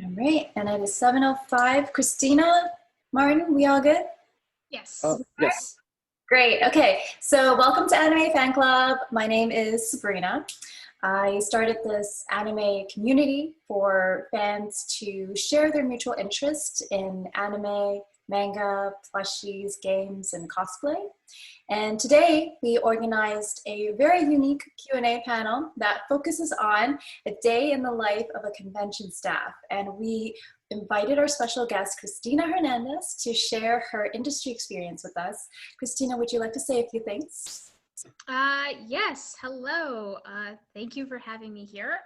All right, and it is 7:05. Christina, Martin, we all good? Yes. Yes. Great. Okay, so welcome to Anime Fan Club. My name is Sabrina. I started this anime community for fans to share their mutual interest in anime, manga, plushies, games, and cosplay. And today we organized a very unique Q&A panel that focuses on a day in the life of a convention staff. And we invited our special guest, Cristina Hernandez, to share her industry experience with us. Cristina, would you like to say a few things? Yes. Hello. Thank you for having me here.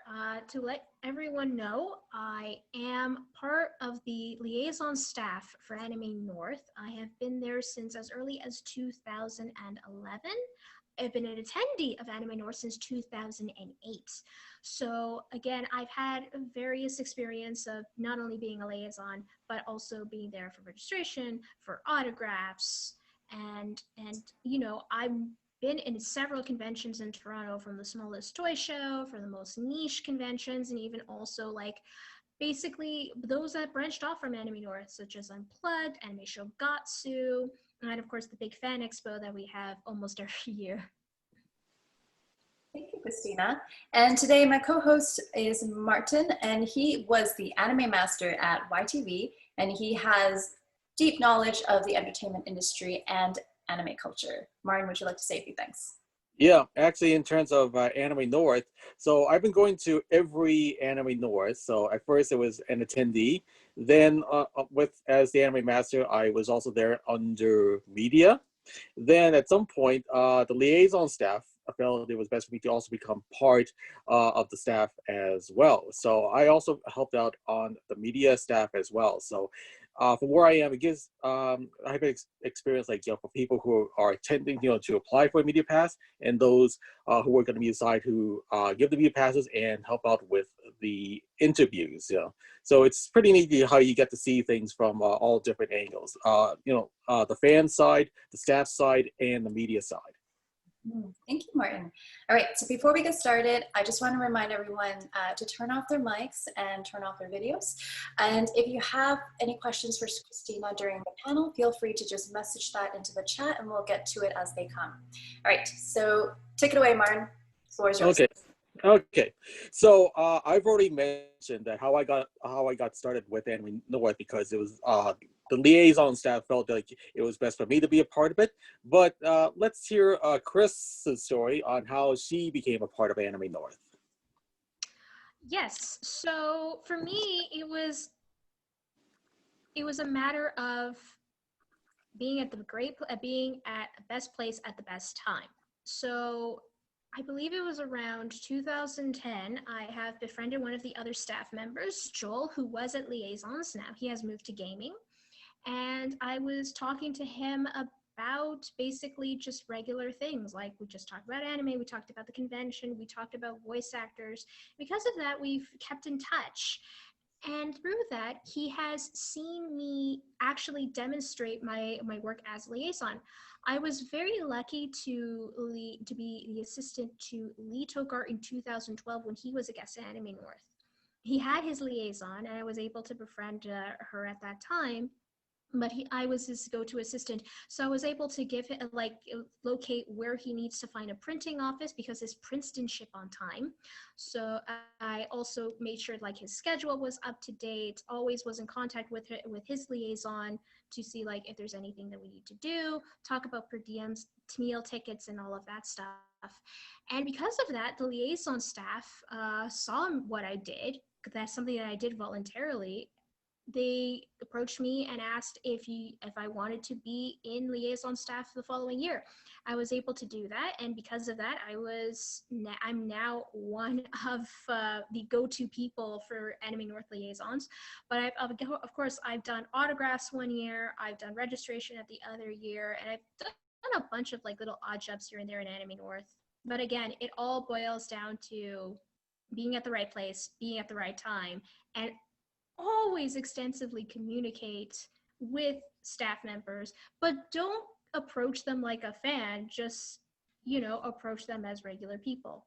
To let everyone know, I am part of the liaison staff for Anime North. I have been there since as early as 2011. I've been an attendee of Anime North since 2008. So again, I've had various experience of not only being a liaison, but also being there for registration, for autographs, and you know, I'm been in several conventions in Toronto, from the smallest toy show, for the most niche conventions, and even also like basically those that branched off from Anime North, such as Unplugged, Anime Show Gatsu, and of course the big fan expo that we have almost every year. Thank you, Christina. And today my co-host is Martin, and he was the anime master at YTV, and he has deep knowledge of the entertainment industry and anime culture. Martin, would you like to say a few things? Yeah, actually, in terms of Anime North, so I've been going to every Anime North. So at first it was an attendee. Then as the anime master, I was also there under media. Then at some point, the liaison staff felt it was best for me to also become part of the staff as well. So I also helped out on the media staff as well. So from where I am, it gives I have experience like for people who are attending to apply for a media pass, and those who are going to be assigned who give the media passes and help out with the interviews. So it's pretty neat how you get to see things from all different angles. The fan side, the staff side, and the media side. Thank you, Martin. All right, so before we get started, I just want to remind everyone to turn off their mics and turn off their videos. And if you have any questions for Cristina during the panel, feel free to just message that into the chat and we'll get to it as they come. All right, so take it away, Martin. The floor is yours. Okay. So I've already mentioned that how I got started with Anime North, because it was the liaison staff felt like it was best for me to be a part of it. But let's hear Chris's story on how she became a part of Anime North. Yes. So for me, it was a matter of being at the best place at the best time. So I believe it was around 2010, I have befriended one of the other staff members, Joel, who was at Liaisons. Now he has moved to gaming. And I was talking to him about basically just regular things. Like we just talked about anime, we talked about the convention, we talked about voice actors. Because of that, we've kept in touch. And through that, he has seen me actually demonstrate my work as liaison. I was very lucky to be the assistant to Lee Tokar in 2012 when he was a guest at Anime North. He had his liaison, and I was able to befriend her at that time. But I was his go-to assistant, so I was able to give him, locate where he needs to find a printing office because his prints didn't ship on time. So I also made sure his schedule was up to date. Always was in contact with his liaison to see if there's anything that we need to do. Talk about per diems, meal tickets, and all of that stuff. And because of that, the liaison staff saw what I did. That's something that I did voluntarily. They approached me and asked if I wanted to be in liaison staff the following year. I was able to do that, and because of that, I'm now one of the go-to people for Anime North liaisons. But of course, I've done autographs one year, I've done registration at the other year, and I've done a bunch of little odd jobs here and there in Anime North. But again, it all boils down to being at the right place, being at the right time, and always extensively communicate with staff members, but don't approach them like a fan, just approach them as regular people.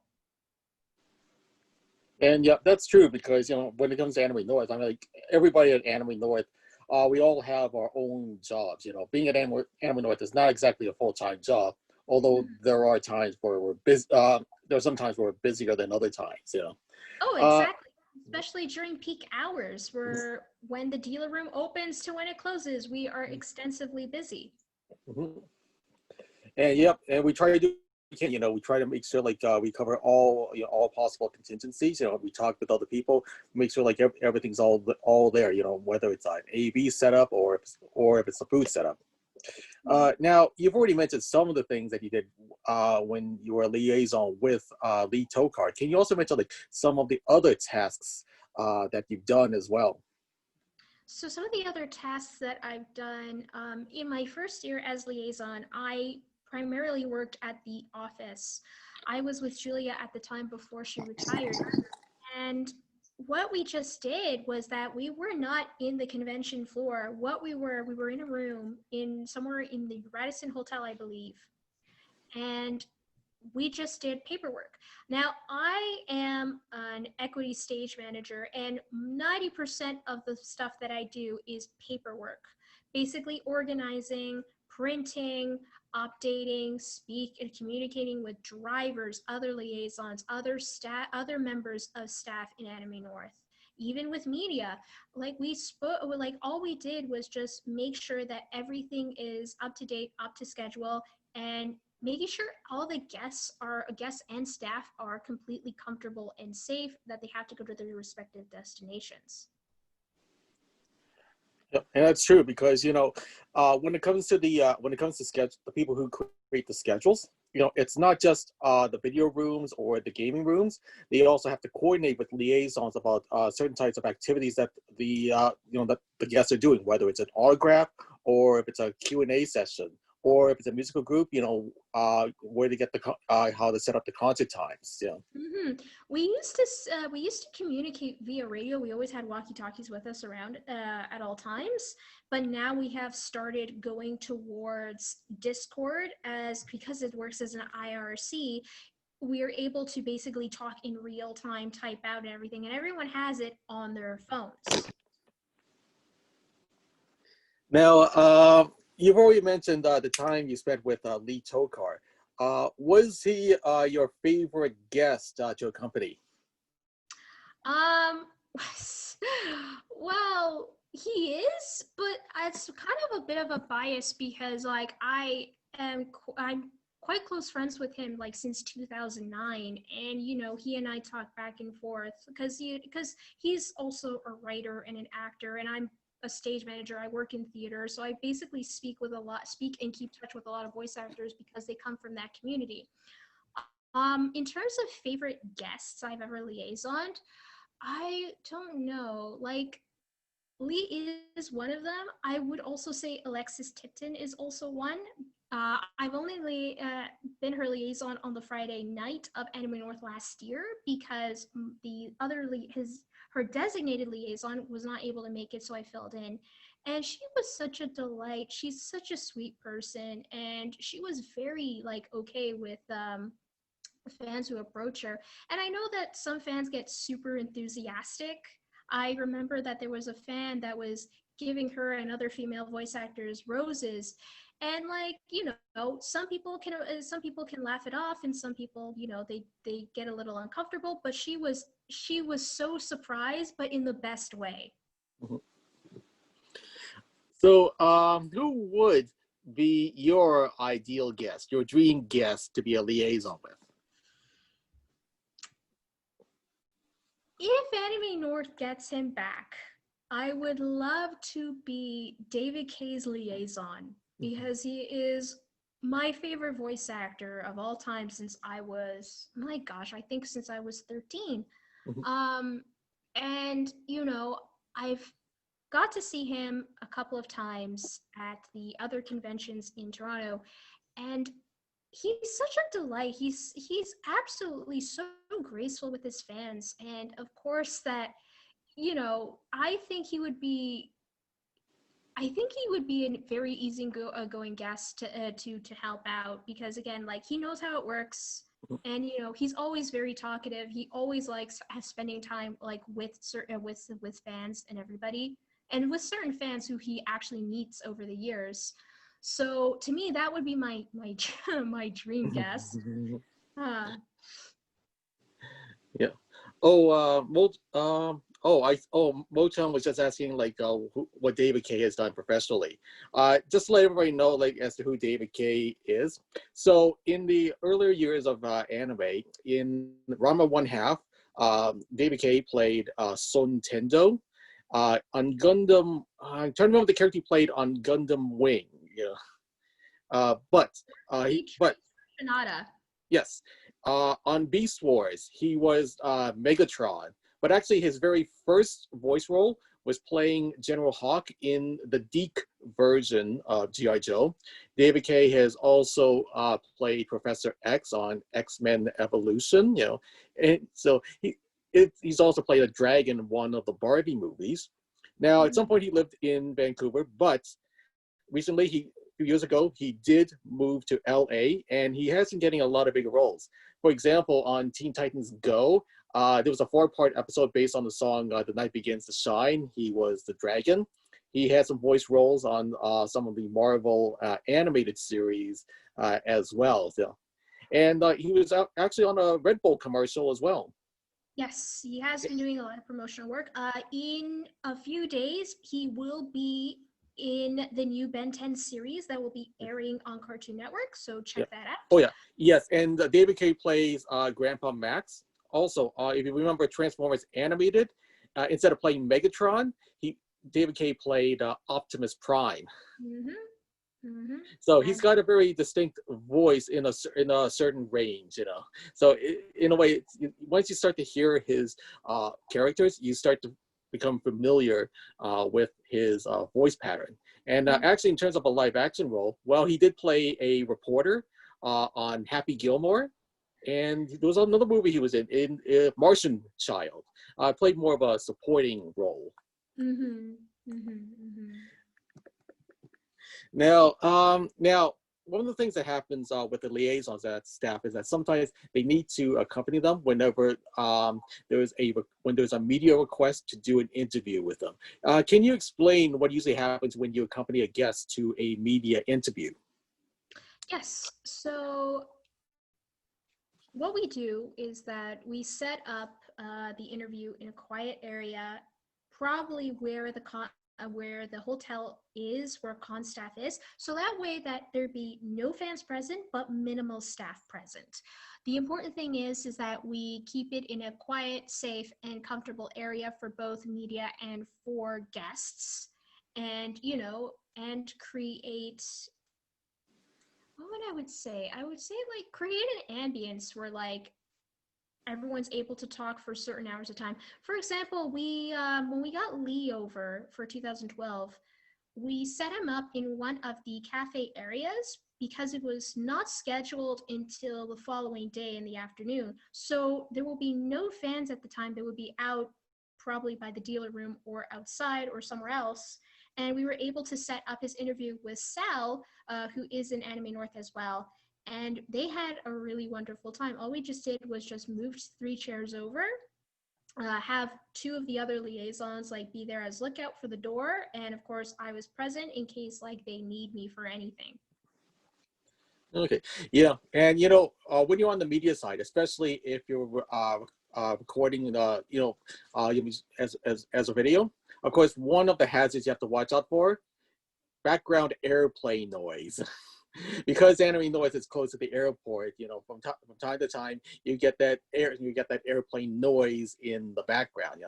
And yeah, that's true because when it comes to Anime North, I mean, like everybody at Anime North, we all have our own jobs. Being at Anime North is not exactly a full-time job, although Mhm. there are times where we're busy. There are some times where we're busier than other times. Oh, Uh, exactly. Especially during peak hours, where when the dealer room opens to when it closes, we are extensively busy. mhm. And yep, and we try to do. We try to make sure like we cover all possible contingencies. We talk with other people, make sure like everything's all there. Whether it's an AV setup or if it's a food setup. Mhm. Now, you've already mentioned some of the things that you did when you were a liaison with Lee Tokar. Can you also mention like some of the other tasks that you've done as well? So some of the other tasks that I've done in my first year as liaison, I primarily worked at the office. I was with Julia at the time before she retired. And what we just did was that we were not in the convention floor. We were in a room in somewhere in the Radisson Hotel, I believe. And we just did paperwork. Now, I am an equity stage manager, and 90% of the stuff that I do is paperwork, basically organizing, printing, updating, speak and communicating with drivers, other liaisons, other staff, other members of staff in Anime North. Even with media, like all we did was just make sure that everything is up to date, up to schedule, and making sure all the guests and staff are completely comfortable and safe, that they have to go to their respective destinations. Yep, and that's true because when it comes to schedule, the people who create the schedules, it's not just the video rooms or the gaming rooms. They also have to coordinate with liaisons about certain types of activities that that the guests are doing, whether it's an autograph or if it's a Q&A session or if it's a musical group. Where to get how to set up the concert times. hmm we used to communicate via radio. We always had walkie talkies with us around at all times, but now we have started going towards Discord, as because it works as an IRC. We are able to basically talk in real time, type out and everything, and everyone has it on their phones. Now, you've already mentioned the time you spent with Lee Tokar. Was he your favorite guest to accompany? Um, well, he is, but it's kind of a bit of a bias because like I'm quite close friends with him like since 2009, and he and I talk back and forth because he's also a writer and an actor, and I'm a stage manager. I work in theater, so I basically speak and keep touch with a lot of voice actors because they come from that community. In terms of favorite guests I've ever liaisoned, I don't know. Like, Lee is one of them. I would also say Alexis Tipton is also one. I've only been her liaison on the Friday night of Anime North last year because the other her designated liaison was not able to make it, so I filled in. And she was such a delight. She's such a sweet person, and she was very like okay with fans who approach her. And I know that some fans get super enthusiastic. I remember that there was a fan that was giving her and other female voice actors roses, and like some people can laugh it off, and some people they get a little uncomfortable, but she was so surprised, but in the best way. Mhm. So, who would be your ideal guest, your dream guest to be a liaison with? If Anime North gets him back, I would love to be David Kay's liaison because he is my favorite voice actor of all time since I was, my gosh, I think since I was 13. Mhm. Um, and, I've got to see him a couple of times at the other conventions in Toronto, and he's such a delight. He's absolutely so graceful with his fans, and of course that I think he would be a very easy going guest to help out because again, like he knows how it works. And you know, he's always very talkative. He always likes spending time like with certain with fans and everybody, and with certain fans who he actually meets over the years. So to me, that would be my my dream guest. Uh, Yeah. Oh, Mo-chan was just asking like what David K has done professionally. Just to let everybody know like as to who David K is. So in the earlier years of anime, in Rama One Half, David K played Son Tendo. On Gundam, I'm trying to remember the character he played on Gundam Wing. Yeah. But Sonata. yes, on Beast Wars, he was Megatron. But actually, his very first voice role was playing General Hawk in the Deke version of G.I. Joe. David K has also played Professor X on X-Men Evolution, and so he's also played a dragon in one of the Barbie movies. Now, at some point, he lived in Vancouver, but recently, a few years ago, he did move to LA, and he has been getting a lot of big roles. For example, on Teen Titans Go, there was a 4-part episode based on the song "The Night Begins to Shine." He was the dragon. He had some voice roles on some of the Marvel animated series as well. So. And he was actually on a Red Bull commercial as well. Yes, he has been doing a lot of promotional work. In a few days, he will be in the new Ben 10 series that will be airing on Cartoon Network, so check that out. Oh yeah, yes, and David K plays Grandpa Max. Also, if you remember Transformers Animated, instead of playing Megatron, David K played Optimus Prime. Mm-hmm. Mm-hmm. So he's got a very distinct voice in a certain range, So in a way, once you start to hear his characters, you start to become familiar with his voice pattern. And actually, in terms of a live action role, well, he did play a reporter on Happy Gilmore, and there was another movie he was in Martian Child. Played more of a supporting role. Mm-hmm. Mm-hmm. Mm-hmm. Now, one of the things that happens with the liaisons at staff is that sometimes they need to accompany them whenever there's a media request to do an interview with them. Can you explain what usually happens when you accompany a guest to a media interview? Yes. So what we do is that we set up the interview in a quiet area, probably where the hotel is, where con staff is, so that way that there be no fans present but minimal staff present. The important thing is that we keep it in a quiet, safe, and comfortable area for both media and for guests, and and create, what would I would say? I would say like create an ambience where like everyone's able to talk for certain hours of time. For example, we when we got Lee over for 2012, we set him up in one of the cafe areas because it was not scheduled until the following day in the afternoon. So there will be no fans at the time. They would be out probably by the dealer room or outside or somewhere else. And we were able to set up his interview with Sal, who is in Anime North as well. And they had a really wonderful time. All we just did was just moved 3 chairs over, have 2 of the other liaisons like be there as lookout for the door, and of course I was present in case like they need me for anything. Okay, yeah, and when you're on the media side, especially if you're recording as a video, of course one of the hazards you have to watch out for: background airplane noise. Because Anime North is close to the airport, from time to time you get that airplane noise in the background,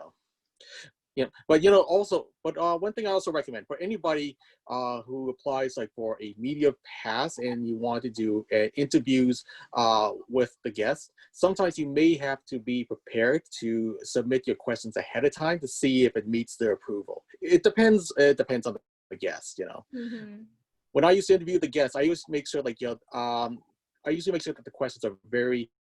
But one thing I also recommend for anybody who applies like for a media pass and you want to do interviews with the guests, sometimes you may have to be prepared to submit your questions ahead of time to see if it meets their approval. It depends on the guest, Mm-hmm. When I used to interview the guests, I used to make sure that the questions are very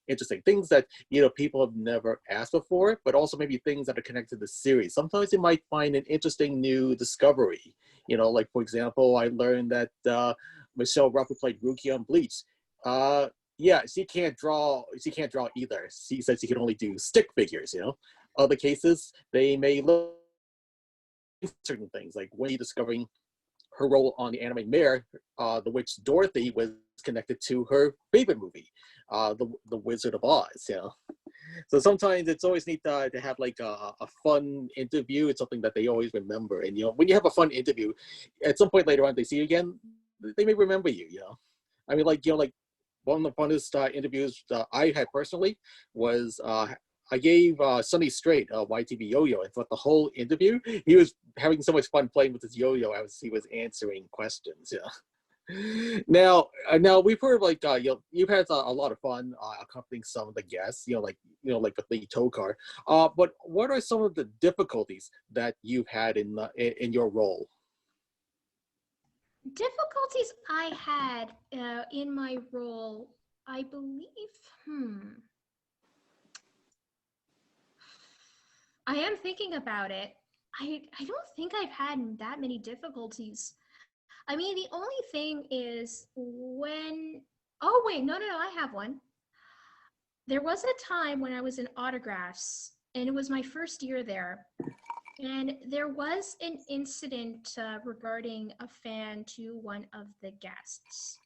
interesting, things that people have never asked before, but also maybe things that are connected to the series. Sometimes you might find an interesting new discovery. Like for example, I learned that Michelle Ruff, who played Ruki on Bleach, yeah, she can't draw. She can't draw either. She says she can only do stick figures. You know, other cases they may look at certain things, like when you discovering her role on the anime Mare, the witch Dorothy was connected to her favorite movie, the Wizard of Oz. You know, so sometimes it's always neat to have like a fun interview. It's something that they always remember, and you know, when you have a fun interview, at some point later on, they see you again, they may remember you. You know, I mean, like you know, like one of the funnest interviews I had personally was I gave Sonny Strait a YTV yo-yo, and for the whole interview, he was having so much fun playing with his yo-yo as he was answering questions. Yeah. Now we've heard like you know, you've had a lot of fun accompanying some of the guests. Like with the tow car. But what are some of the difficulties that you've had in your role? Difficulties I had in my role, I believe, I am thinking about it. I don't think I've had that many difficulties. I mean, the only thing is when, oh wait, no, I have one. There was a time when I was in autographs, and it was my first year there. And there was an incident regarding a fan to one of the guests.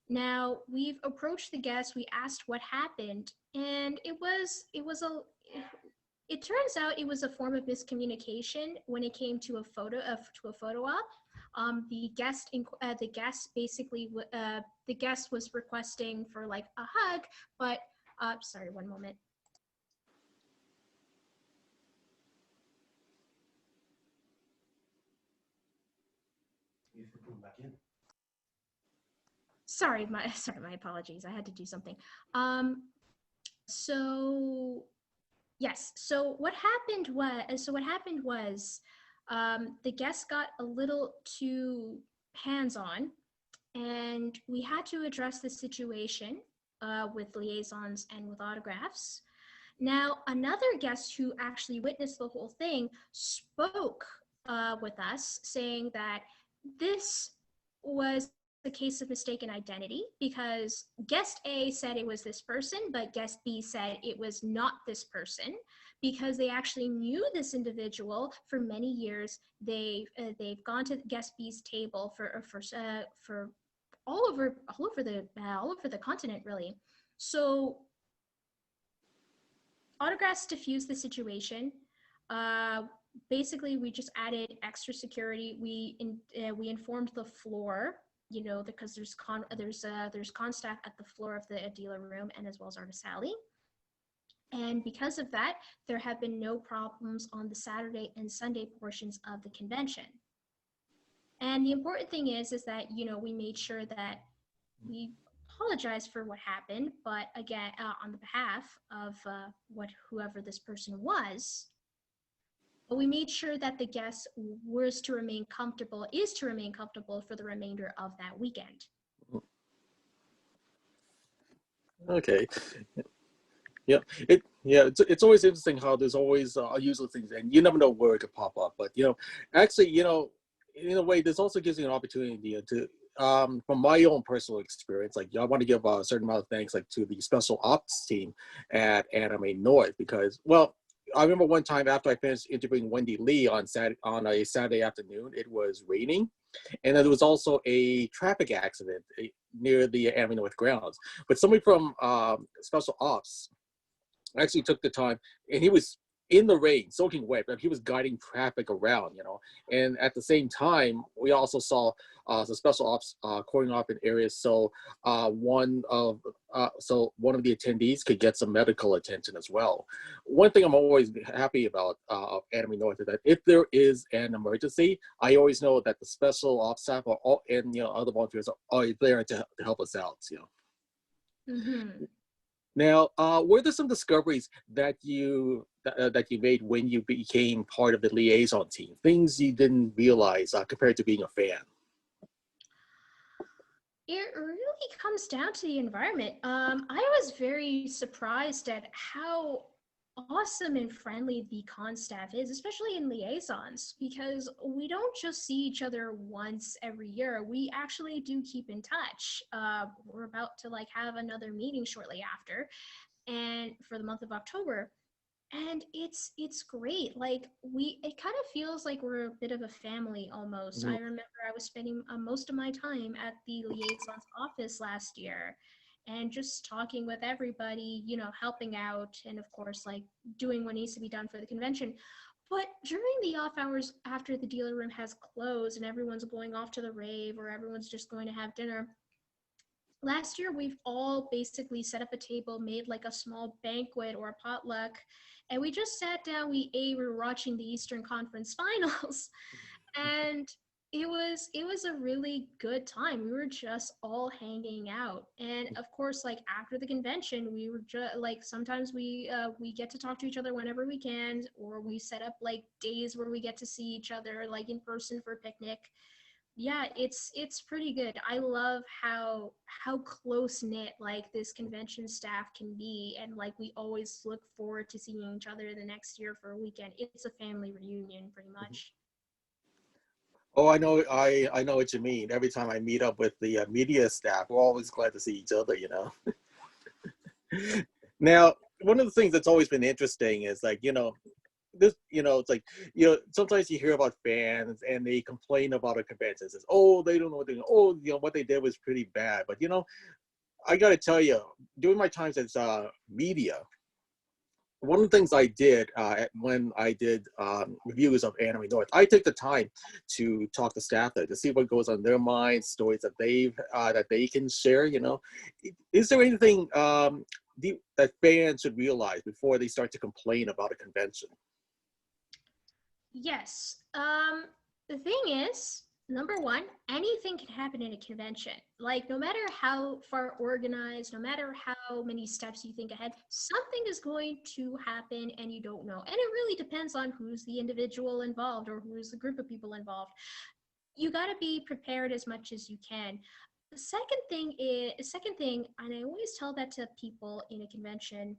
Now, we've approached the guest, we asked what happened, and it turns out it was a form of miscommunication when it came to a photo op. The guest basically the guest was requesting for like a hug, but sorry, one moment. Sorry, my apologies. I had to do something. So yes. So what happened was the guest got a little too hands-on, and we had to address the situation with liaisons and with autographs. Now, another guest who actually witnessed the whole thing spoke with us, saying that this was a case of mistaken identity because guest A said it was this person, but guest B said it was not this person because they actually knew this individual for many years. They've gone to guest B's table for all over the continent, really. So autographs diffused the situation. Basically, we just added extra security. We informed the floor, you know, because there's con staff at the floor of the dealer room and as well as Artist Alley. And because of that, there have been no problems on the Saturday and Sunday portions of the convention. And the important thing is that, you know, we made sure that we apologize for what happened, but again, on the behalf of whoever this person was, but we made sure that the guest is to remain comfortable for the remainder of that weekend. Okay. Yeah, it's always interesting how there's always unusual things, and you never know where it could pop up. But you know, actually, you know, in a way, this also gives you an opportunity to, from my own personal experience, like I want to give a certain amount of thanks, like to the special ops team at Anime North, because well, I remember one time after I finished interviewing Wendy Lee on a Saturday afternoon, it was raining, and then there was also a traffic accident near the Anime North grounds. But somebody from special ops actually took the time, and he was in the rain, soaking wet, but he was guiding traffic around, you know. And at the same time, we also saw the special ops cording off in areas so one of the attendees could get some medical attention as well. One thing I'm always happy about Anime North is that if there is an emergency, I always know that the special ops staff and you know other volunteers are always there to help us out, you know. Mm-hmm. Now, were there some discoveries that you made when you became part of the liaison team? Things you didn't realize compared to being a fan? It really comes down to the environment. I was very surprised at how awesome and friendly the con staff is, especially in liaisons, because we don't just see each other once every year. We actually do keep in touch. We're about to like have another meeting shortly after, and for the month of October. And it's great. Like it kind of feels like we're a bit of a family almost. I Mhm. remember I was spending most of my time at the liaison's office last year, and just talking with everybody, you know, helping out, and of course, like doing what needs to be done for the convention. But during the off hours after the dealer room has closed and everyone's going off to the rave or everyone's just going to have dinner, last year we've all basically set up a table, made like a small banquet or a potluck, and we just sat down, we ate, we were watching the Eastern Conference Finals, and it was a really good time. We were just all hanging out, and of course, like after the convention, we were just like sometimes we get to talk to each other whenever we can, or we set up like days where we get to see each other like in person for a picnic. Yeah, it's pretty good. I love how close knit like this convention staff can be, and like we always look forward to seeing each other the next year for a weekend. It's a family reunion pretty much. Oh, I know. I know what you mean. Every time I meet up with the media staff, we're always glad to see each other. You know. Now, one of the things that's always been interesting is like, this, it's like, sometimes you hear about fans and they complain about a convention. Says, oh, they don't know what they, oh, what they did was pretty bad. But I got to tell you, during my times as media, one of the things I did when I did reviews of Anime North, I take the time to talk to staff there to see what goes on their minds, stories that they can share. Is there anything that fans should realize before they start to complain about a convention? Yes. The thing is, number one, anything can happen in a convention. Like, no matter how far organized, no matter how many steps you think ahead, something is going to happen and you don't know. And it really depends on who's the individual involved or who's the group of people involved. You got to be prepared as much as you can. The second thing, and I always tell that to people in a convention,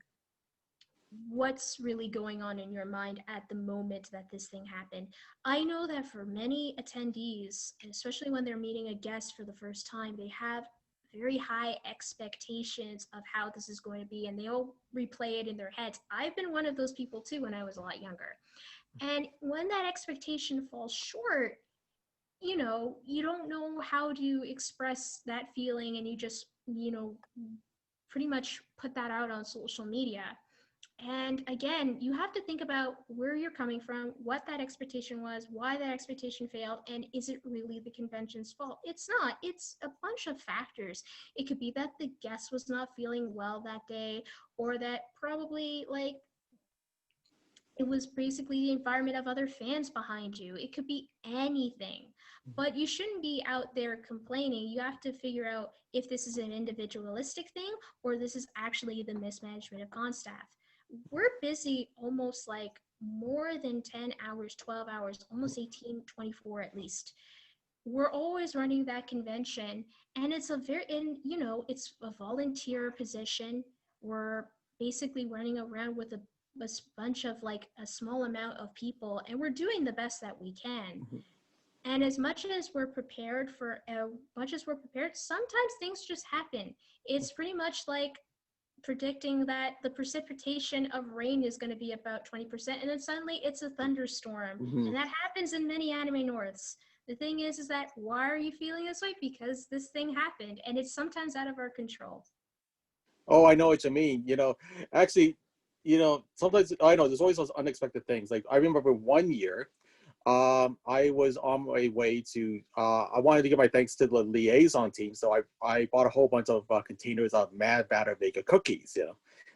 what's really going on in your mind at the moment that this thing happened. I know that for many attendees, especially when they're meeting a guest for the first time, they have very high expectations of how this is going to be, and they all replay it in their heads. I've been one of those people too when I was a lot younger. And when that expectation falls short, you don't know how to express that feeling, and you just, pretty much put that out on social media. And again, you have to think about where you're coming from, what that expectation was, why that expectation failed, and is it really the convention's fault? It's not. It's a bunch of factors. It could be that the guest was not feeling well that day, or that probably like it was basically the environment of other fans behind you. It could be anything. But you shouldn't be out there complaining. You have to figure out if this is an individualistic thing or this is actually the mismanagement of con staff. We're busy almost like more than 10 hours, 12 hours, almost 18, 24 at least. We're always running that convention, and it's a volunteer position. We're basically running around with a bunch of like a small amount of people, and we're doing the best that we can. And as much as we're prepared, sometimes things just happen. It's pretty much like predicting that the precipitation of rain is going to be about 20%, and then suddenly it's a thunderstorm. Mhm. And that happens in many anime norths. The thing is that why are you feeling this way? Because this thing happened, and it's sometimes out of our control. Oh, I know what you mean. Actually, sometimes I know there's always those unexpected things. Like I remember one year, I was on my way to. I wanted to give my thanks to the liaison team, so I bought a whole bunch of containers of Mad Batter Vega cookies.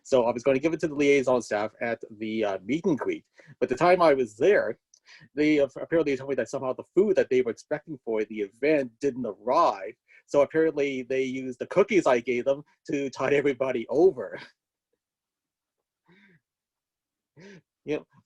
So I was going to give it to the liaison staff at the meet and greet. But the time I was there, they apparently told me that somehow the food that they were expecting for the event didn't arrive. So apparently they used the cookies I gave them to tide everybody over.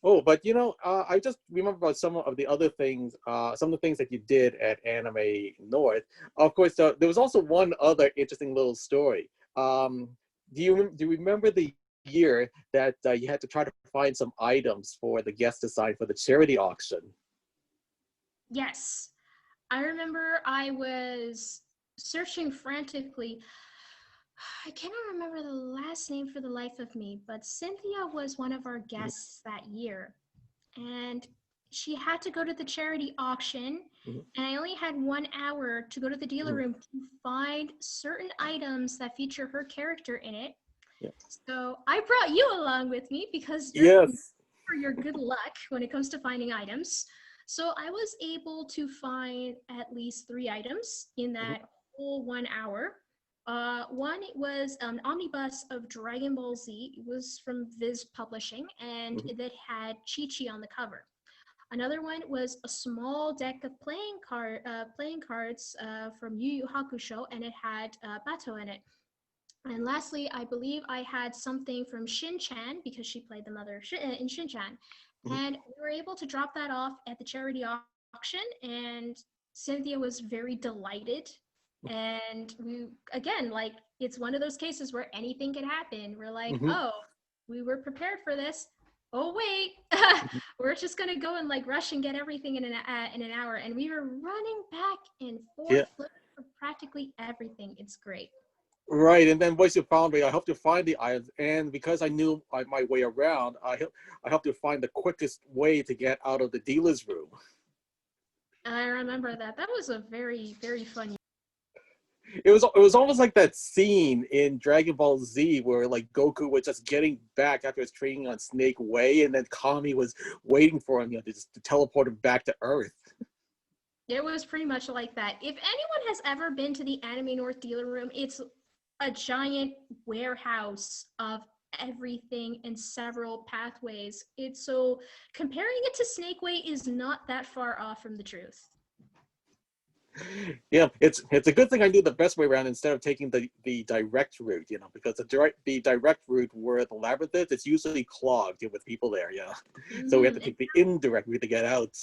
Oh, but I just remember about some of the other things, some of the things that you did at Anime North. Of course, there was also one other interesting little story. Do you remember the year that you had to try to find some items for the guests to sign for the charity auction. Yes. I remember I was searching frantically. I cannot remember the last name for the life of me, but Cynthia was one of our guests that year. And she had to go to the charity auction, Mhm. and I only had 1 hour to go to the dealer room to find certain items that feature her character in it. Yeah. So I brought you along with me because you're Yes. for your good luck when it comes to finding items. So I was able to find at least 3 items in that whole 1 hour. One was an omnibus of Dragon Ball Z. It was from Viz Publishing, and that had Chi-Chi on the cover. Another one was a small deck of playing cards from Yu Yu Hakusho, and it had Bato in it. And lastly, I believe I had something from Shin-chan because she played the mother in Shin-chan. And we were able to drop that off at the charity auction, and Cynthia was very delighted. And we, again, like, it's one of those cases where anything can happen. We're like, oh, we were prepared for this. Oh, wait, we're just going to go and like rush and get everything in an hour. And we were running back and forth looking for practically everything. It's great. Right, and then once you found me, I helped you find the items, and because I knew my way around, I helped you find the quickest way to get out of the dealer's room. I remember that. That was a very, very fun. It was almost like that scene in Dragon Ball Z where like Goku was just getting back after his training on Snake Way, and then Kami was waiting for him, to teleport him back to Earth. It was pretty much like that. If anyone has ever been to the Anime North dealer room, it's a giant warehouse of everything and several pathways. It's so comparing it to Snake Way is not that far off from the truth. Yeah, it's a good thing I knew the best way around instead of taking the direct route, because the direct route where the labyrinth is, it's usually clogged with people there, So we have to take the indirect route to get out.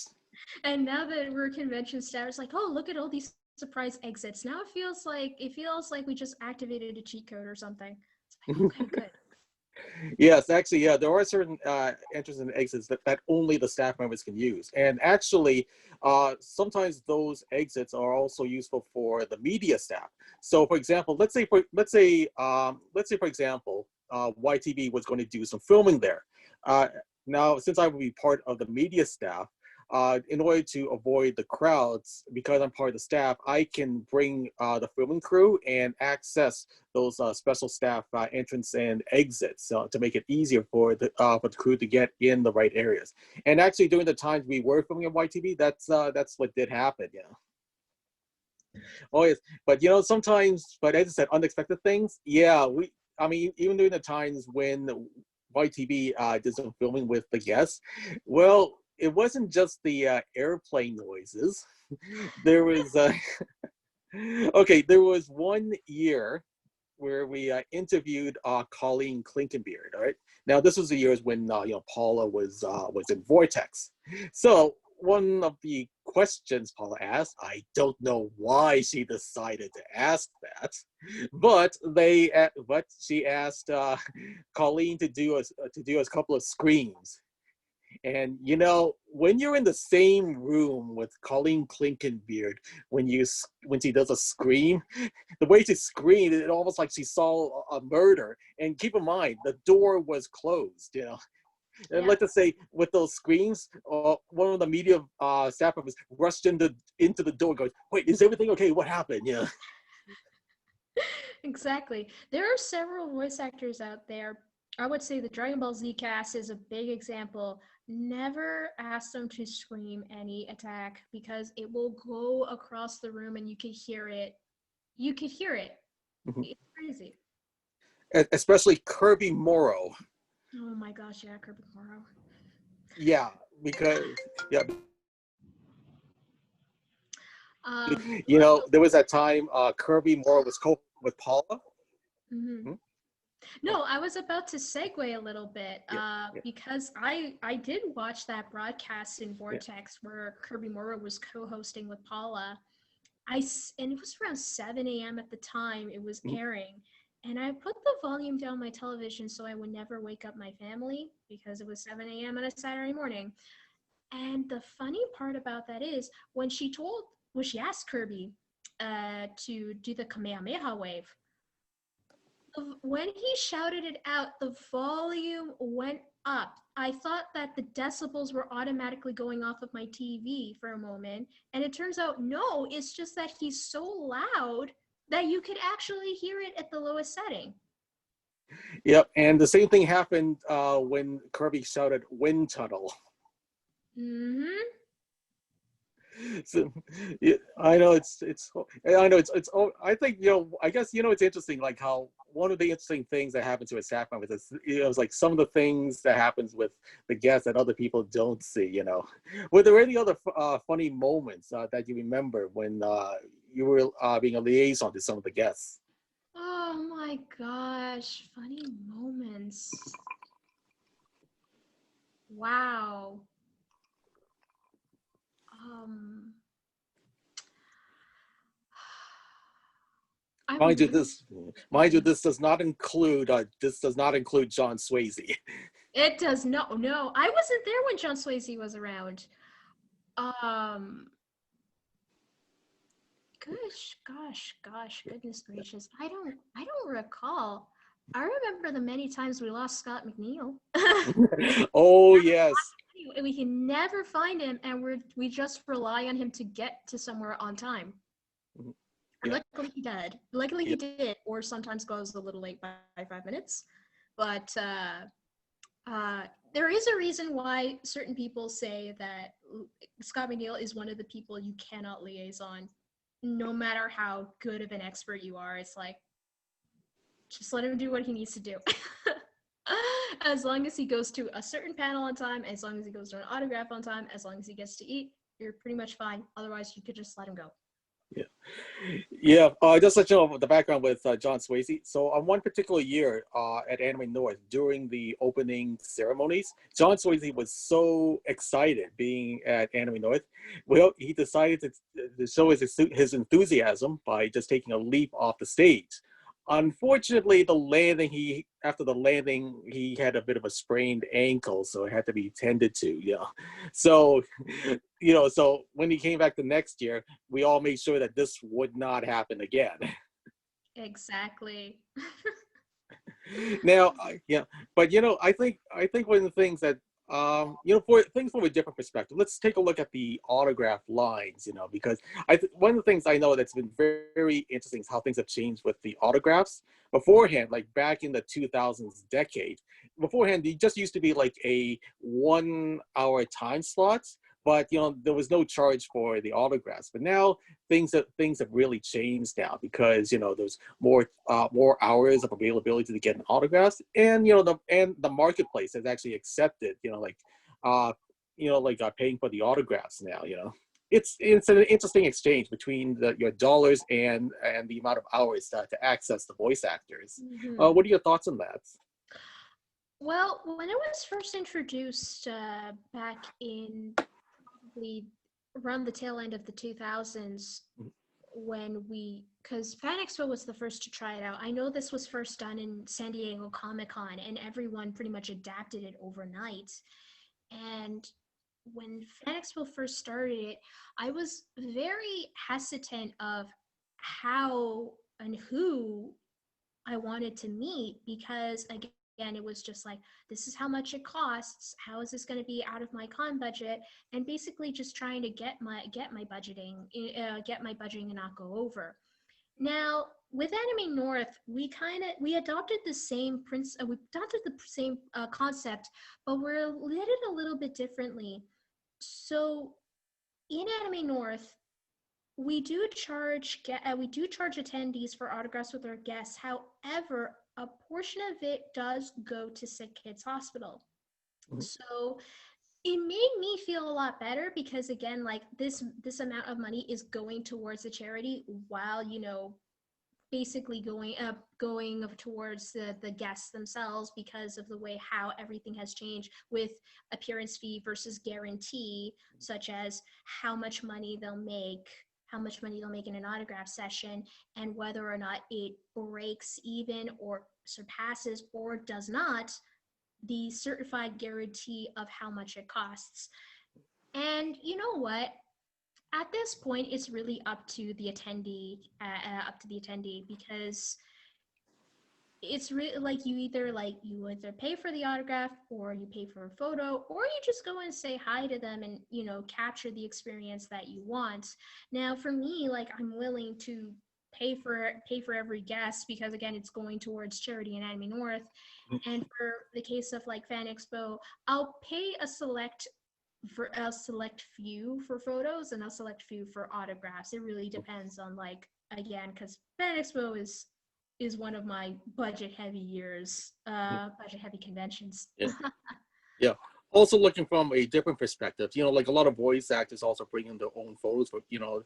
And now that we're convention staff, it's like, oh, look at all these surprise exits. Now it feels like we just activated a cheat code or something. It's like, okay, good. Yes, actually, yeah, there are certain entrances and exits that only the staff members can use. And actually, sometimes those exits are also useful for the media staff. So, for example, let's say for example, YTV was going to do some filming there. Now, since I will be part of the media staff, in order to avoid the crowds, because I'm part of the staff, I can bring the filming crew and access those special staff entrance and exits to make it easier for the crew to get in the right areas. And actually, during the times we were filming at YTV, that's what did happen. Oh yes, but sometimes, but as I said, unexpected things. Yeah, even during the times when YTV did some filming with the guests, well, it wasn't just the airplane noises. There was okay. There was one year where we interviewed Colleen Klinkenbeard. All right. Now this was the years when Paula was in Vortex. So one of the questions Paula asked, I don't know why she decided to ask that, but she asked Colleen to do a couple of screams. And when you're in the same room with Colleen Klinkenbeard, when she does a scream, the way she screamed, it almost like she saw a murder. And keep in mind, the door was closed. And let's just say with those screams, one of the media staff members rushed into the door, going, "Wait, is everything okay? What happened?" Yeah. Exactly. There are several voice actors out there. I would say the Dragon Ball Z cast is a big example. Never ask them to scream any attack because it will go across the room and you could hear it. You could hear it. It's crazy. Especially Kirby Morrow. Oh my gosh, yeah, Kirby Morrow. Yeah, because there was that time Kirby Morrow was with Paula. No, I was about to segue a little bit because I did watch that broadcast in Vortex where Kirby Morrow was co-hosting with Paula. And it was around 7 a.m. at the time it was airing. and I put the volume down my television so I would never wake up my family because it was 7 a.m. on a Saturday morning. And the funny part about that is when she asked Kirby to do the Kamehameha wave, when he shouted it out, the volume went up. I thought that the decibels were automatically going off of my TV for a moment, and it turns out no, it's just that he's so loud that you could actually hear it at the lowest setting. Yep, and the same thing happened when Kirby shouted "wind tunnel." Mm-hmm. So, yeah, I know I know it's I think, I guess, it's interesting, like how one of the interesting things that happens to a SACMA with this, it's like some of the things that happens with the guests that other people don't see. Were there any other funny moments that you remember when you were being a liaison to some of the guests? Oh my gosh, funny moments. Wow. Um, I'm Mind you, really, this does not include John Swayze. it does not. No, I wasn't there when John Swayze was around. Goodness gracious. I don't recall. I remember the many times we lost Scott McNeil. Oh yes. We can never find him, and we just rely on him to get to somewhere on time. And Yeah. luckily he did. Luckily he did, or sometimes goes a little late by 5 minutes. But there is a reason why certain people say that Scott McNeil is one of the people you cannot liaison, no matter how good of an expert you are. It's like, just let him do what he needs to do. As long as he goes to a certain panel on time, as long as he goes to an autograph on time, as long as he gets to eat, you're pretty much fine. Otherwise, you could just let him go. Yeah, just to let you know the background with John Swayze. So on one particular year at Anime North, during the opening ceremonies, John Swayze was so excited being at Anime North. Well, he decided to show his enthusiasm by just taking a leap off the stage. Unfortunately, after the landing, he had a bit of a sprained ankle, so it had to be tended to. So, so when he came back the next year, we all made sure that this would not happen again. Exactly. Now, but I think one of the things that for things from a different perspective, let's take a look at the autograph lines. Because one of the things I know that's been very, very interesting is how things have changed with the autographs. Beforehand, like back in the 2000s decade, beforehand, it just used to be like a 1 hour time slot. But there was no charge for the autographs. But now things have really changed now, because there's more hours of availability to get an autographs, and the marketplace has actually accepted paying for the autographs now. It's an interesting exchange between your dollars and the amount of hours to access the voice actors. Mm-hmm. What are your thoughts on that? Well, when it was first introduced back in probably around the tail end of the 2000s, because Fan Expo was the first to try it out. I know this was first done in San Diego Comic-Con, and everyone pretty much adapted it overnight. And when Fan Expo first started it, I was very hesitant of how and who I wanted to meet, because again, it was just like, this is how much it costs. How is this going to be out of my con budget? And basically just trying to get my budgeting and not go over. Now with Anime North, we adopted the same concept, but we're did it a little bit differently. So in Anime North, we do charge attendees for autographs with our guests. However, a portion of it does go to Sick Kids Hospital. Mm-hmm. So it made me feel a lot better, because again, like this amount of money is going towards the charity, while basically going towards the guests themselves, because of the way how everything has changed with appearance fee versus guarantee, such as how much money they'll make, how much money they'll make in an autograph session, and whether or not it breaks even or surpasses or does not the certified guarantee of how much it costs. And you know what? At this point, it's really up to the attendee, because it's really like you either pay for the autograph, or you pay for a photo, or you just go and say hi to them and, you know, capture the experience that you want. Now for me, like, I'm willing to pay for every guest, because again, it's going towards charity in Anime North. And for the case of like Fan Expo, I'll pay a select few for photos and a select few for autographs. It really depends on, like, again, because Fan Expo is one of my budget heavy conventions. Yeah. Yeah. Also looking from a different perspective, you know, like a lot of voice actors also bring in their own photos for, you know,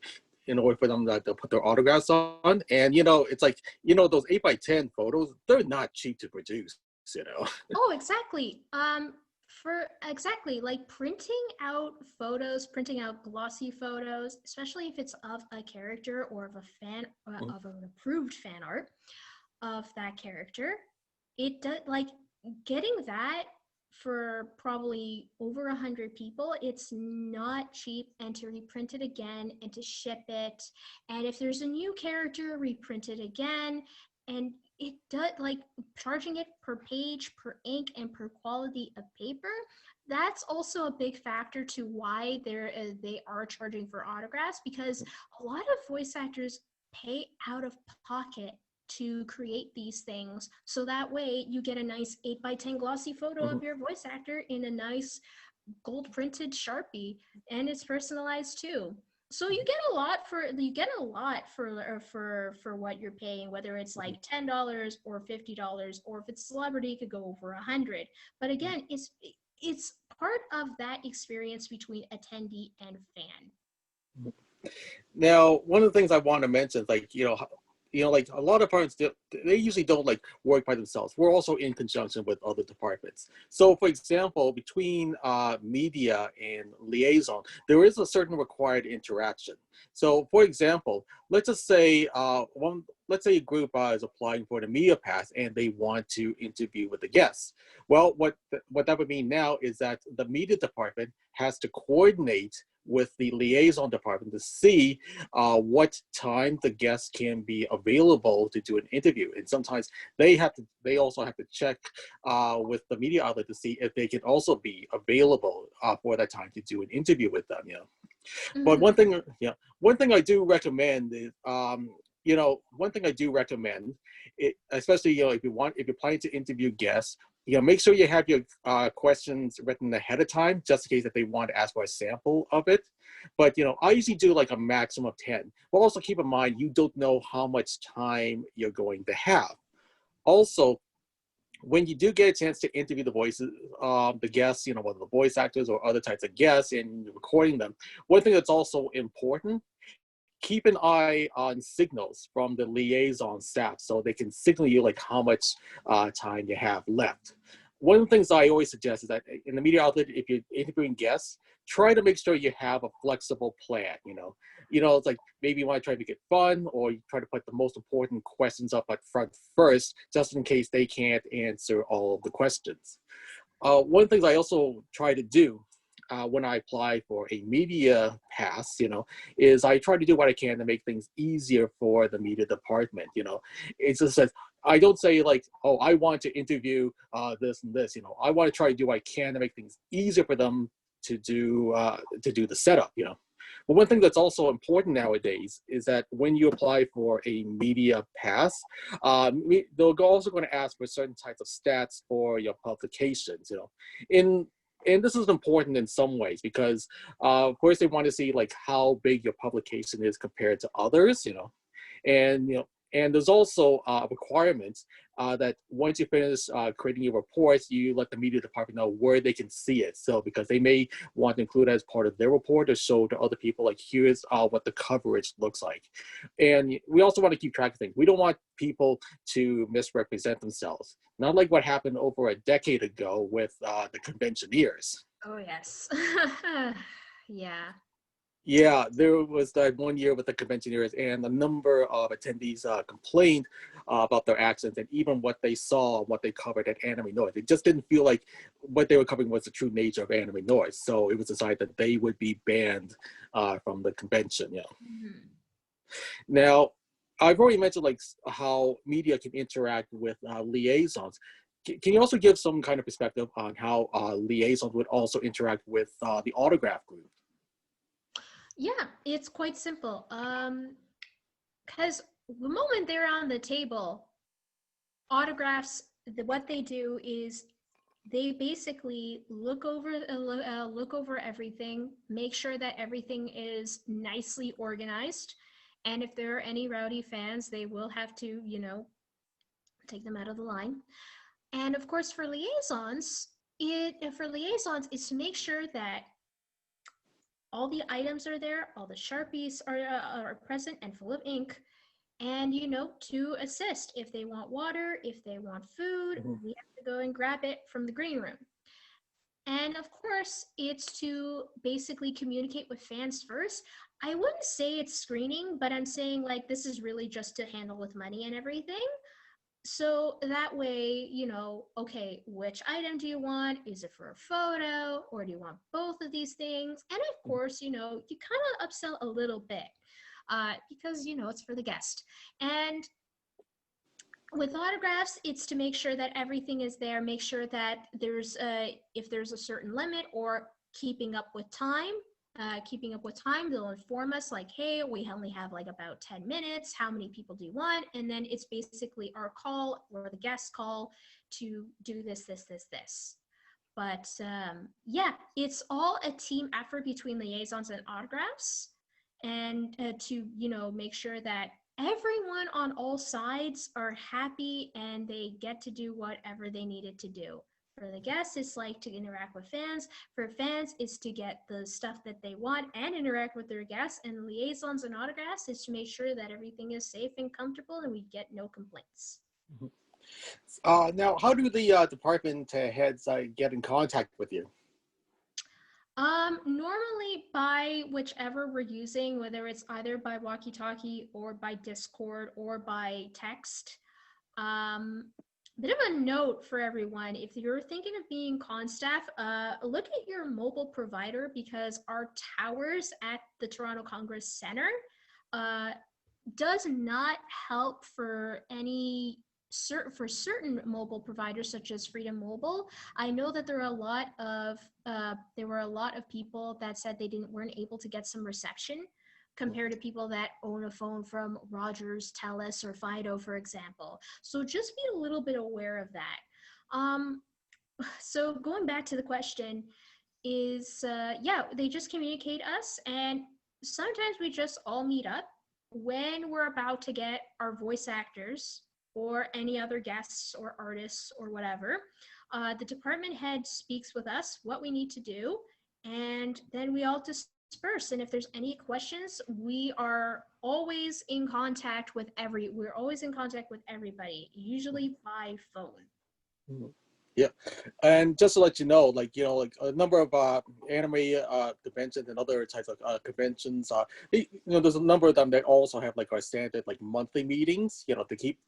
in order for them to put their autographs on. And, you know, it's like, you know, those 8x10 photos, they're not cheap to produce, you know. Oh, exactly. Like printing out glossy photos, especially if it's of a character or of a fan, of an approved fan art of that character, it does, like, getting that for probably over 100 people, it's not cheap. And to reprint it again and to ship it, and if there's a new character, reprint it again. And it does, like, charging it per page, per ink, and per quality of paper. That's also a big factor to why they are charging for autographs, because a lot of voice actors pay out of pocket to create these things, so that way you get a nice 8x10 glossy photo of your voice actor in a nice gold printed Sharpie, and it's personalized too. So you get a lot for what you're paying, whether it's like $10 or $50, or if it's celebrity, it could go over 100. But again, it's part of that experience between attendee and fan. Now, one of the things I want to mention is, like, like a lot of departments, they usually don't like work by themselves. We're also in conjunction with other departments. So for example, between media and liaison, there is a certain required interaction. So for example, let's just say let's say a group is applying for the media pass and they want to interview with the guests. Well, what that would mean now is that the media department has to coordinate with the liaison department to see what time the guests can be available to do an interview. And sometimes they also have to check with the media outlet to see if they can also be available for that time to do an interview with them. But one thing I do recommend is, especially, if you're planning to interview guests, make sure you have your questions written ahead of time, just in case if they want to ask for a sample of it. But, I usually do like a maximum of 10. But also keep in mind, you don't know how much time you're going to have. Also, when you do get a chance to interview the guests, whether the voice actors or other types of guests, and you're recording them, one thing that's also important, keep an eye on signals from the liaison staff so they can signal you like how much time you have left. One of the things I always suggest is that in the media outlet, if you're interviewing guests, try to make sure you have a flexible plan. It's like maybe you want to try to make it fun, or you try to put the most important questions up at front first, just in case they can't answer all of the questions. One of the things I also try to do when I apply for a media pass, is I try to do what I can to make things easier for the media department. It's just that I don't say like, oh, I want to interview this and this. I want to try to do what I can to make things easier for them to do the setup. But one thing that's also important nowadays is that when you apply for a media pass, they're also going to ask for certain types of stats for your publications. And this is important in some ways because, of course, they want to see like how big your publication is compared to others, and there's also requirements that once you finish creating your reports, you let the media department know where they can see it. So because they may want to include it as part of their report or show to other people, like, here's what the coverage looks like. And we also want to keep track of things. We don't want people to misrepresent themselves. Not like what happened over a decade ago with the conventioneers. Oh, yes. Yeah. Yeah, there was that one year with the convention years, and a number of attendees complained about their accents and even what they saw, what they covered at Anime North. It just didn't feel like what they were covering was the true nature of Anime North. So it was decided that they would be banned from the convention. Yeah. Mhm. Now, I've already mentioned like how media can interact with liaisons. Can you also give some kind of perspective on how liaisons would also interact with the autograph group? Yeah, it's quite simple. Because the moment they're on the table, autographs, what they do is they basically look over everything, make sure that everything is nicely organized, and if there are any rowdy fans, they will have to, take them out of the line. And of course, for liaisons, is to make sure that all the items are there, all the Sharpies are present and full of ink, and to assist if they want water, if they want food, Mhm. we have to go and grab it from the green room. And of course, it's to basically communicate with fans first. I wouldn't say it's screening, but I'm saying like this is really just to handle with money and everything. So that way, okay, which item do you want? Is it for a photo or do you want both of these things? And of course, you kind of upsell a little bit because, it's for the guest. And with autographs, it's to make sure that everything is there, make sure that if there's a certain limit or keeping up with time, they'll inform us like, hey, we only have like about 10 minutes. How many people do you want? And then it's basically our call or the guest call to do this. But yeah, it's all a team effort between liaisons and autographs, and to make sure that everyone on all sides are happy and they get to do whatever they needed to do. For the guests, it's like to interact with fans. For fans, it's to get the stuff that they want and interact with their guests. And liaisons and autographs is to make sure that everything is safe and comfortable and we get no complaints. Now, how do the department heads get in contact with you? Normally by whichever we're using, whether it's either by walkie-talkie or by Discord or by text. Bit of a note for everyone, if you're thinking of being con staff, look at your mobile provider because our towers at the Toronto Congress Center does not help for certain mobile providers such as Freedom Mobile. I know that there were a lot of people that said they weren't able to get some reception compared to people that own a phone from Rogers, Telus, or Fido, for example. So just be a little bit aware of that. So going back to the question is, yeah, they just communicate us, and sometimes we just all meet up when we're about to get our voice actors or any other guests or artists or whatever. The department head speaks with us what we need to do, and then we all disperse. And if there's any questions, we're always in contact with everybody, usually by phone. Mhm. Yeah, and just to let you know, like a number of anime conventions and other types of conventions, there's a number of them that also have like our standard like monthly meetings, to keep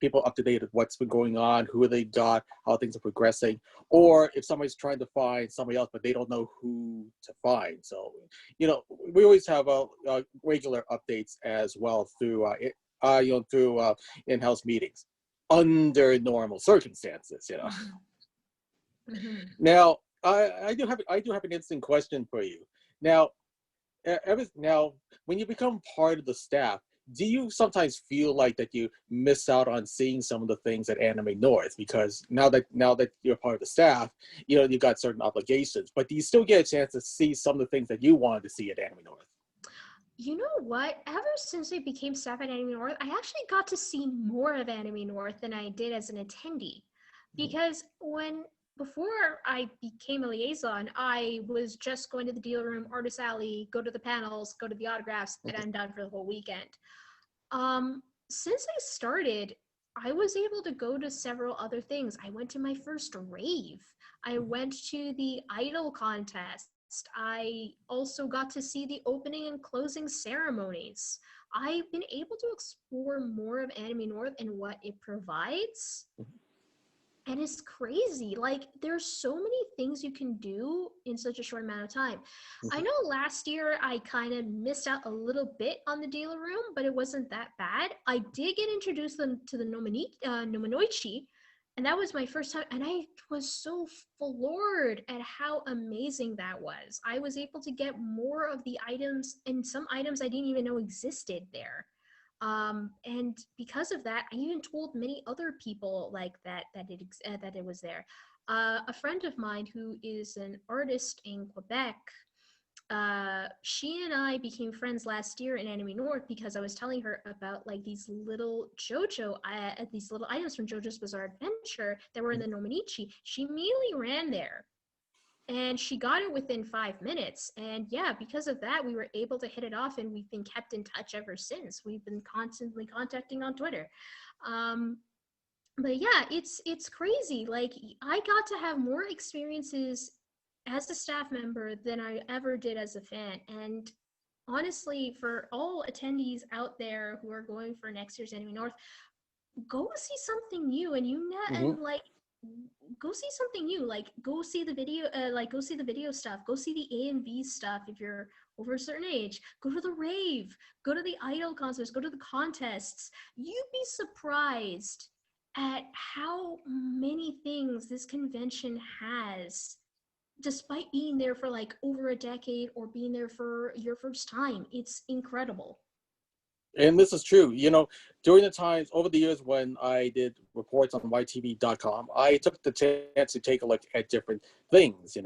people up to date with what's been going on, who they got, how things are progressing, or if somebody's trying to find somebody else but they don't know who to find. So, we always have regular updates as well through in-house meetings under normal circumstances. Mhm. Now, I do have an interesting question for you. Now, now, when you become part of the staff, do you sometimes feel like that you miss out on seeing some of the things at Anime North because now that you're part of the staff, you got certain obligations, but do you still get a chance to see some of the things that you wanted to see at Anime North? You know what? Ever since I became staff at Anime North, I actually got to see more of Anime North than I did as an attendee. Because before I became a liaison, I was just going to the dealer room, artist alley, go to the panels, go to the autographs, and I'm done for the whole weekend. Since I started, I was able to go to several other things. I went to my first rave. I went to the idol contest. I also got to see the opening and closing ceremonies. I've been able to explore more of Anime North and what it provides. And it's crazy. Like, there's so many things you can do in such a short amount of time. I know last year I kind of missed out a little bit on the dealer room, but it wasn't that bad. I did get introduced them to the Nominoichi, and that was my first time. And I was so floored at how amazing that was. I was able to get more of the items, and some items I didn't even know existed there. And because of that, I even told many other people like that that it was there. A friend of mine who is an artist in Quebec, she and I became friends last year in Anime North because I was telling her about like these little these little items from JoJo's Bizarre Adventure that were in the Nominichi. She immediately ran there. And she got it within 5 minutes. And yeah, because of that, we were able to hit it off, and we've been kept in touch ever since. We've been constantly contacting on Twitter. But yeah, it's crazy. Like, I got to have more experiences as a staff member than I ever did as a fan. And honestly, for all attendees out there who are going for next year's Anime North, go see something new, and go see something new. Like, go see the video, go see the video stuff, go see the A and B stuff if you're over a certain age, go to the rave, go to the idol concerts, go to the contests. You'd be surprised at how many things this convention has, despite being there for like over a decade or being there for your first time. It's incredible. And this is true. During the times over the years when I did reports on YTV.com, I took the chance to take a look at different things,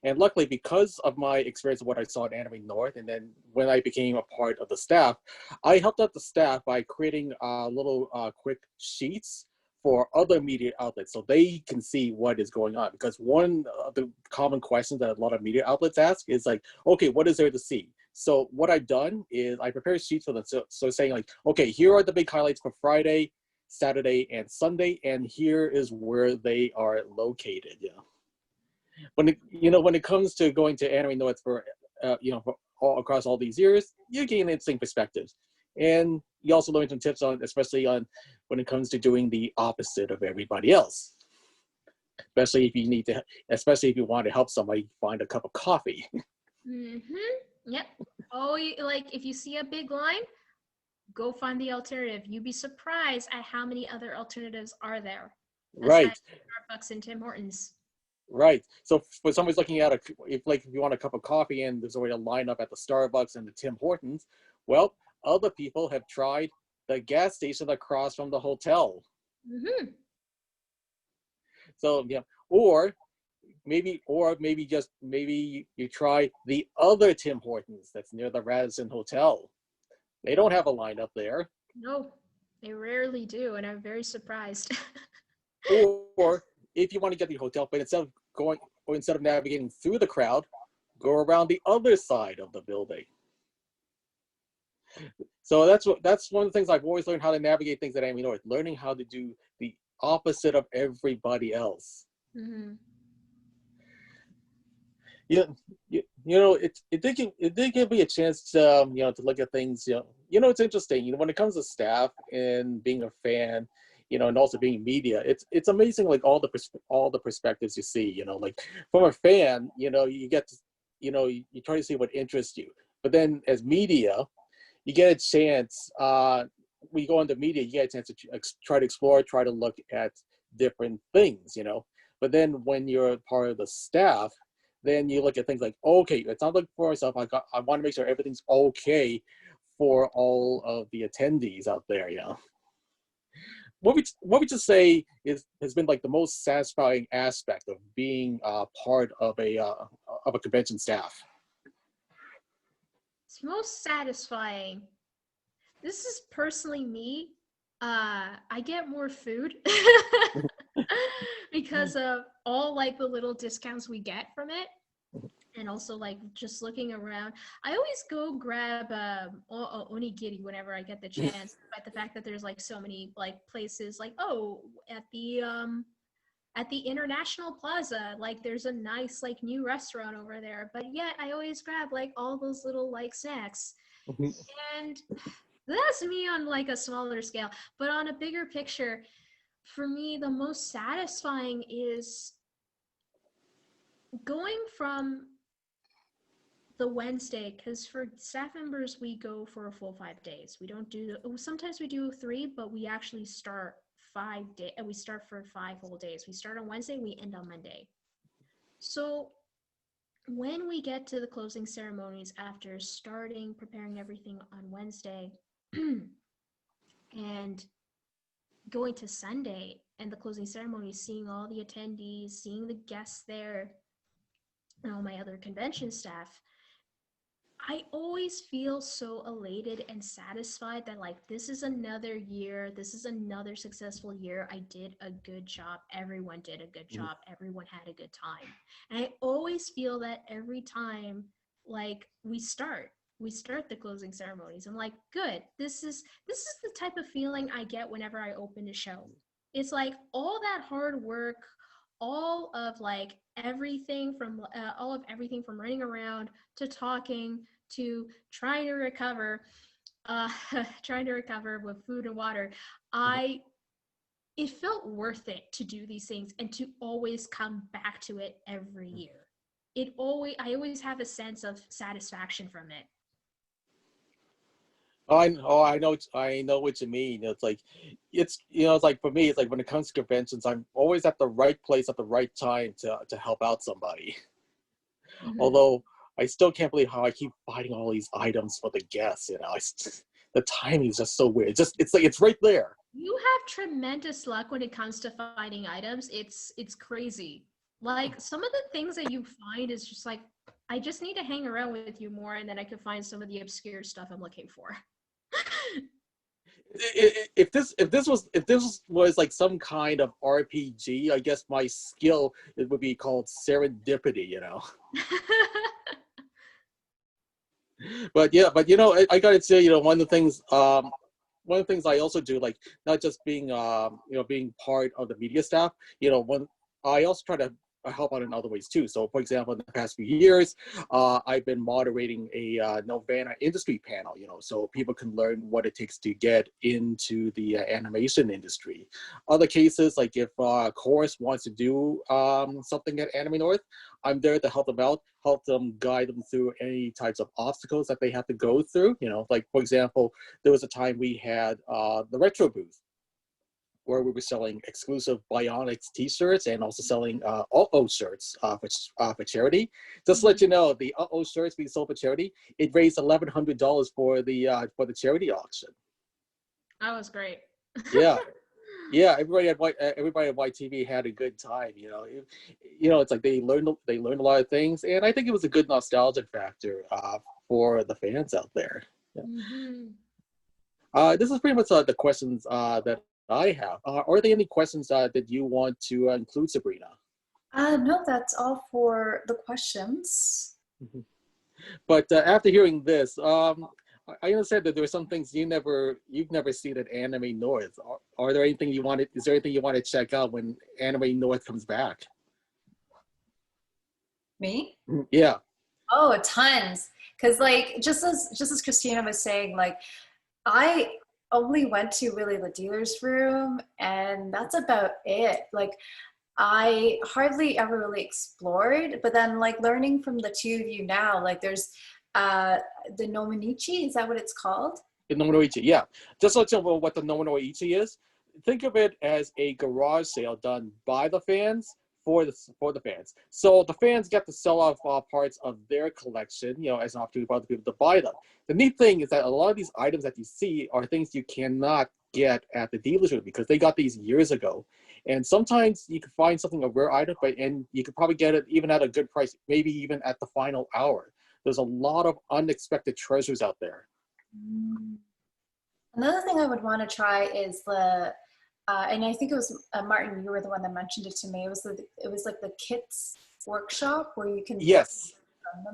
And luckily, because of my experience of what I saw at Anime North, and then when I became a part of the staff, I helped out the staff by creating little quick sheets for other media outlets so they can see what is going on. Because one of the common questions that a lot of media outlets ask is like, okay, what is there to see? So what I've done is I prepare sheets for them. So saying like, okay, here are the big highlights for Friday, Saturday, and Sunday, and here is where they are located. When it comes to going to Anime North for for across all these years, you gain interesting perspectives, and you also learn some tips especially on when it comes to doing the opposite of everybody else. Especially if you want to help somebody find a cup of coffee. Yep. Oh, like if you see a big line, go find the alternative. You'd be surprised at how many other alternatives are there. Right. Starbucks and Tim Hortons. Right. So when somebody's looking at if you want a cup of coffee and there's already a lineup at the Starbucks and the Tim Hortons, well, other people have tried the gas station across from the hotel. So or maybe you try the other Tim Hortons that's near the Radisson Hotel. They don't have a lineup there. No, they rarely do, and I'm very surprised. Or if you want to get the hotel, but instead of navigating through the crowd, go around the other side of the building. So that's one of the things I've always learned how to navigate things at Anime North, learning how to do the opposite of everybody else. It did give me a chance to to look at things. It's interesting. When it comes to staff and being a fan, and also being media, it's amazing. Like all the perspectives you see. Like from a fan, you get to, you try to see what interests you. But then as media, you get a chance. When you go into media, you get a chance to try to explore, try to look at different things. But then when you're part of the staff, then you look at things like, okay, it's not looking for myself. I want to make sure everything's okay for all of the attendees out there. What would you say has been like the most satisfying aspect of being part of a convention staff? It's most satisfying. This is personally me. I get more food because of all like the little discounts we get from it. And also like just looking around. I always go grab onigiri whenever I get the chance, despite the fact that there's like so many like places like, at at the International Plaza, like there's a nice like new restaurant over there, but yet I always grab like all those little like snacks. And that's me on like a smaller scale, but on a bigger picture, for me, the most satisfying is going from the Wednesday, because for staff members, we go for a full 5 days. We don't do, sometimes we do 3, but we actually start 5 days, and we start for 5 whole days. We start on Wednesday, we end on Monday. So when we get to the closing ceremonies after starting preparing everything on Wednesday and going to Sunday and the closing ceremony, seeing all the attendees, seeing the guests there, and all my other convention staff, I always feel so elated and satisfied that like this is another year, this is another successful year. I did a good job. Everyone did a good job. Everyone had a good time. And I always feel that every time like we start the closing ceremonies. I'm like, good. This is the type of feeling I get whenever I open a show. It's like all that hard work, all of everything from running around to talking to trying to recover with food and water. It felt worth it to do these things and to always come back to it every year. I always have a sense of satisfaction from it. I know what you mean. It's like for me, it's like when it comes to conventions, I'm always at the right place at the right time to help out somebody. Mm-hmm. Although I still can't believe how I keep finding all these items for the guests. The timing is just so weird. It's right there. You have tremendous luck when it comes to finding items. It's crazy. Like some of the things that you find is just like, I just need to hang around with you more, and then I could find some of the obscure stuff I'm looking for. If this was like some kind of RPG, I guess my skill, it would be called serendipity, But I gotta say, one of the things I also do, like not just being being part of the media staff, I also try to help out in other ways too. So for example, in the past few years, I've been moderating a Novana industry panel, so people can learn what it takes to get into the animation industry. Other cases, like if Chorus wants to do something at Anime North, I'm there to help them out, help them guide them through any types of obstacles that they have to go through. Like for example, there was a time we had the retro booth, where we were selling exclusive Bionics t-shirts and also selling Uh-Oh shirts for charity. Just to let you know, the Uh-Oh shirts being sold for charity, it raised $1,100 for the charity auction. That was great. Yeah, everybody at YTV had a good time. It's like they learned a lot of things, and I think it was a good nostalgic factor for the fans out there. Yeah. Mm-hmm. This is pretty much the questions that I have. Are there any questions that you want to include, Sabrina? No, that's all for the questions. Mm-hmm. But after hearing this, I understand that there are some things you've never seen at Anime North. Is there anything you want to check out when Anime North comes back? Me? Yeah. Oh, tons. Because just as Cristina was saying, I only went to really the dealer's room, and that's about it. I hardly ever really explored, but then learning from the two of you now, there's the Nomonichi, is that what it's called? The Nomonichi, yeah. Just to let you know what the Nomonichi is, think of it as a garage sale done by the fans for the fans. So the fans get to sell off parts of their collection, as an opportunity for other people to buy them. The neat thing is that a lot of these items that you see are things you cannot get at the dealership because they got these years ago. And sometimes you can find something, a rare item, and you could probably get it even at a good price, maybe even at the final hour. There's a lot of unexpected treasures out there. Another thing I would want to try is and I think it was Martin, you were the one that mentioned it to me. It was like the kits workshop where you can. Yes,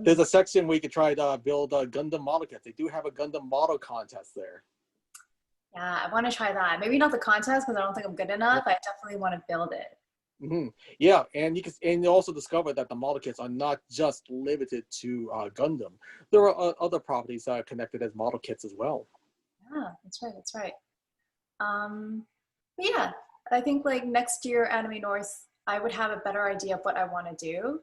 there's a section where you can try to build a Gundam model kit. They do have a Gundam model contest there. Yeah, I want to try that. Maybe not the contest because I don't think I'm good enough. I definitely want to build it. Hmm. Yeah, and you also discover that the model kits are not just limited to Gundam. There are other properties that are connected as model kits as well. Yeah, that's right. That's right. But yeah, I think like next year, Anime North, I would have a better idea of what I want to do.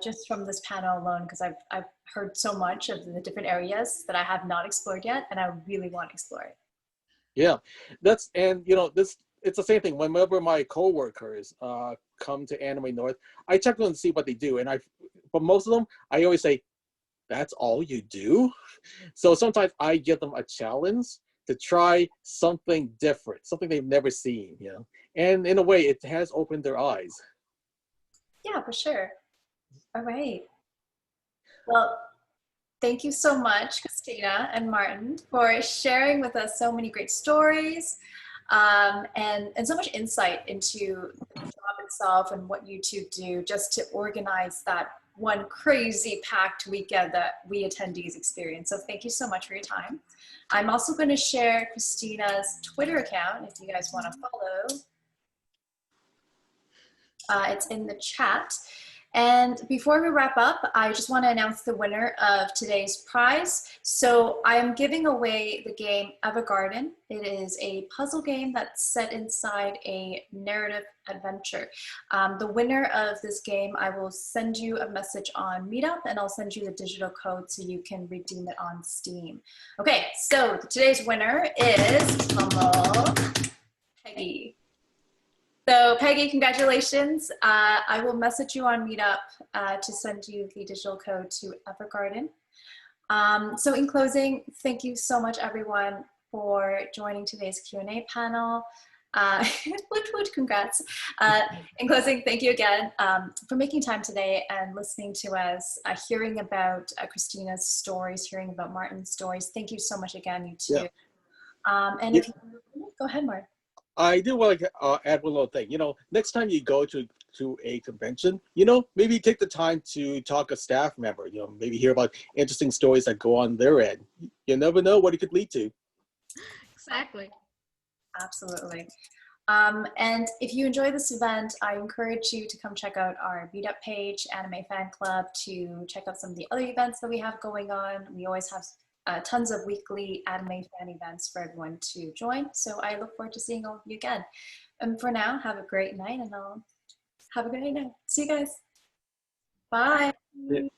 Just from this panel alone, because I've heard so much of the different areas that I have not explored yet, and I really want to explore it. Yeah, and this it's the same thing. Whenever my coworkers come to Anime North, I check them to see what they do, and but most of them, I always say, "That's all you do." So sometimes I give them a challenge to try something different, something they've never seen, And in a way, it has opened their eyes. Yeah, for sure. All right. Well, thank you so much, Christina and Martin, for sharing with us so many great stories and so much insight into the job itself and what you two do just to organize that one crazy packed weekend that we attendees experience. So thank you so much for your time. I'm also going to share Christina's Twitter account if you guys want to follow. It's in the chat. And before we wrap up, I just want to announce the winner of today's prize. So I am giving away the game Evergarden. It is a puzzle game that's set inside a narrative adventure. The winner of this game, I will send you a message on Meetup, and I'll send you the digital code so you can redeem it on Steam. Okay, so today's winner is Peggy. So Peggy, congratulations. I will message you on Meetup to send you the digital code to Evergarden. So in closing, thank you so much everyone for joining today's Q&A panel. Congrats. In closing, thank you again for making time today and listening to us, hearing about Christina's stories, hearing about Martin's stories. Thank you so much again, you two. Yeah. And if you go ahead, Martin. I do want to add one little thing. Next time you go to a convention, maybe take the time to talk to a staff member. Maybe hear about interesting stories that go on their end. You never know what it could lead to. Exactly. Absolutely. And if you enjoy this event, I encourage you to come check out our Meetup page, Anime Fan Club, to check out some of the other events that we have going on. We always have tons of weekly anime fan events for everyone to join. So I look forward to seeing all of you again. And for now, have a great night, and I'll have a good night now. See you guys. Bye. Yeah.